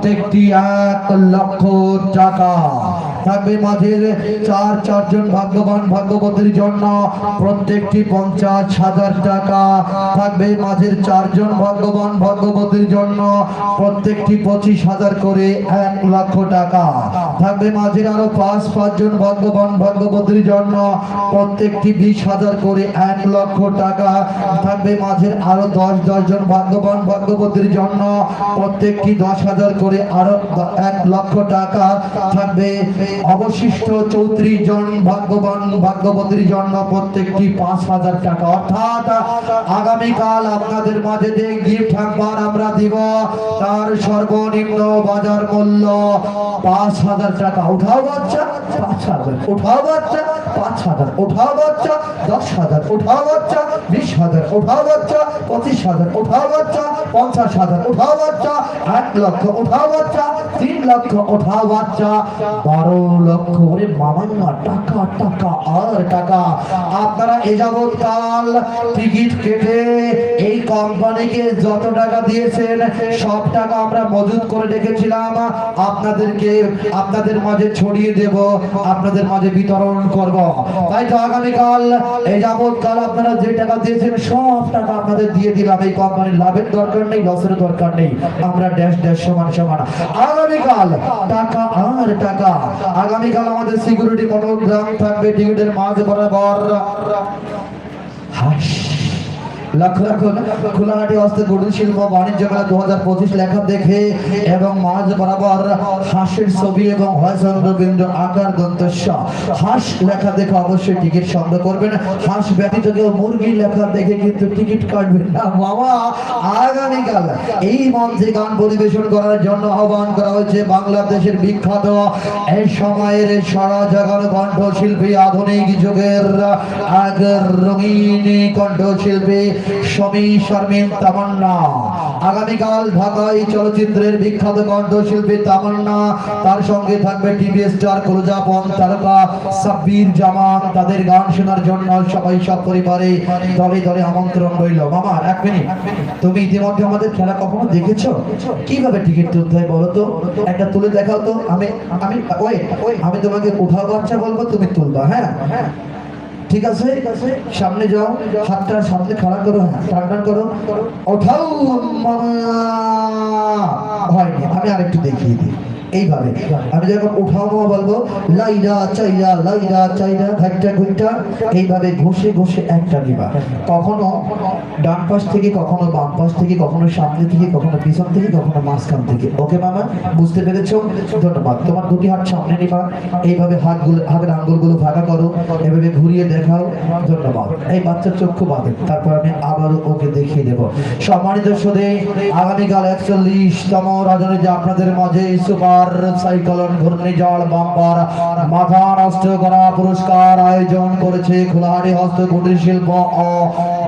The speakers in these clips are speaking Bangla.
প্রত্যেকটি 1,00,000 টাকা থাকবে। মাঝের চারজন ভাগ্যবান ভাগ্যবতীর জন্য প্রত্যেকটি 50,000 টাকা থাকবে। মাঝের 4জন ভাগ্যবান ভাগ্যবতীর জন্য প্রত্যেকটি 25,000 করে 1,00,000 টাকা থাকবে। মাঝের আরো 5জন ভাগ্যবান ভাগ্যবতীর জন্য প্রত্যেকটি 20,000 করে 1,00,000 টাকা থাকবে। মাঝের আরো 10 জন ভাগ্যবান ভাগ্যবতীর জন্য প্রত্যেকটি 10,000 করে আরো 1,00,000 টাকা থাকবে। অবশিষ্ট 34 জন ভাগ্যবান ভাগ্যবতীর জন্য প্রত্যেকটি 5,000 টাকা। অর্থাৎ আগামীকাল আপনাদের মাঝে যে গিফট হ্যাম্পার আমরা দিব তার সর্বনিম্ন বাজার মূল্য 5,000 টাকা। উঠাও বাচ্চা 5,000, উঠাও বাচ্চা 5,000, উঠাও বাচ্চা 10,000, উঠাও বাচ্চা 20,000, উঠাও বাচ্চা 25,000, উঠাও বাচ্চা 50,000, উঠাও বাচ্চা 1,00,000, উঠাও বাচ্চা 3,00,000, উঠাও বাচ্চা 12,00,000। ওরে মামা টাকা টাকা আর টাকা। আপনারা এ যাবৎকাল টিকিট কেটে এই কোম্পানিকে যত টাকা দিয়েছেন সব টাকা আমরা মজুত করে রেখেছিলাম, আপনাদের মাঝে ছড়িয়ে দেব, আপনাদের মাঝে বিতরণ করব। তাই তো আগামীকাল এই যাবৎকাল আপনারা যে টাকা দিয়েছেন সব টাকা আপনাদের দিয়ে দিলাম। এই কোম্পানির লাভের দরকার নেই, লসের দরকার নেই, আমরা ড্যাশ ড্যাশ সমান সমান। আগামীকাল টাকা আর টাকা। আগামীকাল আমাদের সিকিউরিটি মনোগ্রাম থাকবে টিকিটের মাঝ বরাবর। হাস লক্ষ্য রাখুন, খোলাহাটি হস্তে কুটির শিল্প বাণিজ্য মেলা 2025 লেখা দেখে এবং মাঝ বরাবর হাঁসের ছবি এবং হয়চন্দ্রবিন্দু আকার দন্তস্য হাঁস লেখা দেখে অবশ্যই টিকিট সংগ্রহ করবেন। হাঁস ব্যতীত কেউ মুরগি লেখা দেখে কিন্তু টিকিট কাটবেন না। বাবা, আগামীকাল এই মঞ্চে গান পরিবেশন করার জন্য আহ্বান করা হয়েছে বাংলাদেশের বিখ্যাত এই সময়ের সারা জাগানো কণ্ঠশিল্পী, আধুনিক যুগের এক রঙিন কণ্ঠশিল্পী সমী শারমিন তামান্না। আগামীকাল ঢাকায় চলচ্চিত্রের বিখ্যাত কণ্ঠশিল্পী তামান্না, তার সঙ্গে থাকবে টিভি স্টার ক্লোজাপন তারকা সাব্বির জামান। তাদের গান শোনার জন্য সবাই সপরিবারে দলে দলে আমন্ত্রণ রইল। মামা 1 মিনিট, তুমি ইতিমধ্যে আমাদের খেলা কখনো দেখেছো? কিভাবে টিকিট তুলতে হয় বলো তো, একটা তুলে দেখাও তো। আমি তোমাকে উঠাও বাচ্চা বলবো, তুমি তুলবা। হ্যাঁ ঠিক আছে, সামনে যাও, হাতটা সামনে খাড়া করো, টান করো, ওঠাও। হয়নি, আমি আরেকটু দেখিয়ে দিই। এইভাবে আমি যখন উঠাও বলবো লাইরা চাইরা ঘাটটা ঘুরটা, এইভাবে ঘষে ঘষে একটা দিবা। কখনো ডান পাশ থেকে, কখনো বাম পাশ থেকে, কখনো সামনে থেকে, কখনো পিছন থেকে, কখনো মাঝখান থেকে। ওকে মামা, বুঝতে পেরেছো? ধন্যবাদ। তোমার 2টি হাত সামনে নিবা, এইভাবে হাতের আঙ্গুলগুলো ভাগা করো, এভাবে ঘুরিয়ে দেখাও। ধন্যবাদ। এই বাচ্চার চক্ষু বাঁধে, তারপর আমি আবারও ওকে দেখিয়ে দেবো। সম্মানিত সুধী, আগামীকাল 41তম রজনীতে আপনাদের মাঝে সুপার সাইক্লোন ঘূর্ণিঝড় বাম্পার মাথা নষ্ট করা পুরস্কার আয়োজন করেছে খোলাহাটি হস্ত কুটির শিল্প ও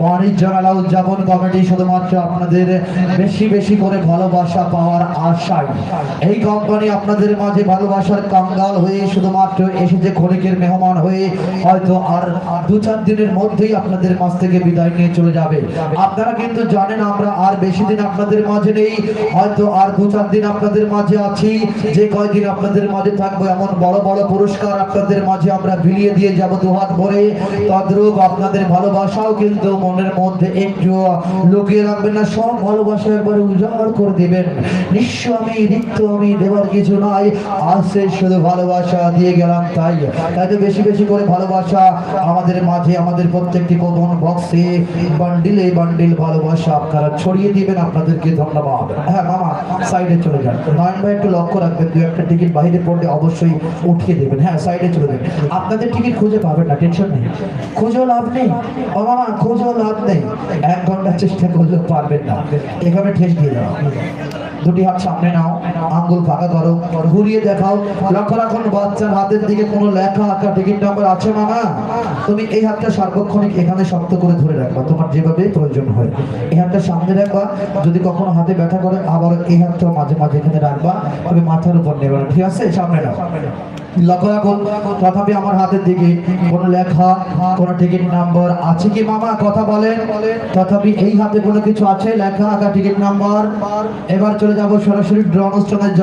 বাণিজ্য মেলা উদযাপন কমিটি। শুধুমাত্র আপনাদের বেশি বেশি করে ভালোবাসা পাওয়ার আশায় এই কোম্পানি আপনাদের মাঝে ভালোবাসার কাঙ্গাল হয়ে শুধুমাত্র এসেছে ক্ষণিকের মেহমান হয়ে। হয়তো আর 2-4 দিনের মধ্যেই আপনাদের মাঝ থেকে বিদায় নিয়ে চলে যাবে। আপনারা কিন্তু জানেন আমরা আর বেশি দিন আপনাদের মাঝে নেই, হয়তো আর 2-4 দিন আপনাদের মাঝে আছি। যে কয়দিন আপনাদের মাঝে থাকবো এমন বড় বড় পুরস্কার আপনাদের মাঝে আমরা বিলিয়ে দিয়ে যাব দুহাত ভরে। তদ্রূপ আপনাদের ভালোবাসাও কিন্তু মনের মধ্যে একটু লুকিয়ে রাখবেন না, সব ভালোবাসা একবারে উজাড় করে দিবেন। নিঃস্ব আমি, রিক্ত আমি, দেওয়ার কিছু নাই, আছে শুধু ভালোবাসা দিয়ে গেলাম। তাই তো বেশি বেশি করে ভালোবাসা আমাদের মাঝে, আমাদের প্রত্যেকটি গোপন বক্সে বান্ডিলে বান্ডিল ভালোবাসা আপনারা ছড়িয়ে দিবেন। আপনাদেরকে ধন্যবাদ। হ্যাঁ মামা, সাইডে চলে যান। নয়ন ভাই একটু লক্ষ্য রাখবেন, 2-1টা টিকিট বাইরে পড়লে অবশ্যই উঠিয়ে দেবেন। হ্যাঁ, সাইডে চলে যাবেন। আপনাদের টিকিট খুঁজে পাবেন না, টেনশন নেই, খুঁজেও লাভ নেই। ও মামা, খুঁজেও লাভ নেই, 1 ঘন্টা চেষ্টা করলেও পারবেন না। এভাবে ঠেস দিয়ে দাও, 2টি হাত সামনে নাও, আঙ্গুল ফাঁকা করো, ঘুরিয়ে দেখাও। লক্ষ্য রাখুন বাচ্চার হাতের দিকে কোনো লেখা আঁকা টিকিট নাম্বার আছে মামা? তুমি এই হাতটা সার্বক্ষণিক এখানে শক্ত করে ধরে রাখবা, তোমার যেভাবে প্রয়োজন হয়। এই হাতটা সামনে রাখবা, যদি কখনো হাতে ব্যথা করে আবার এই হাতটা মাঝে মাঝে এখানে রাখবা, তবে মাথার উপর নেবে না। ঠিক আছে, সামনে নাও। লক্ষ্য রাখুন, তথাপি আমার হাতের দিকে কোনো লেখা, কোনো টিকিট নাম্বার আছে কি মামা? কথা বলেন। তথাপি এই হাতে কোনো কিছু আছে লেখা আঁকা টিকিট নাম্বার? এবার চলে যাব সরাসরি ড্র অনুষ্ঠানের।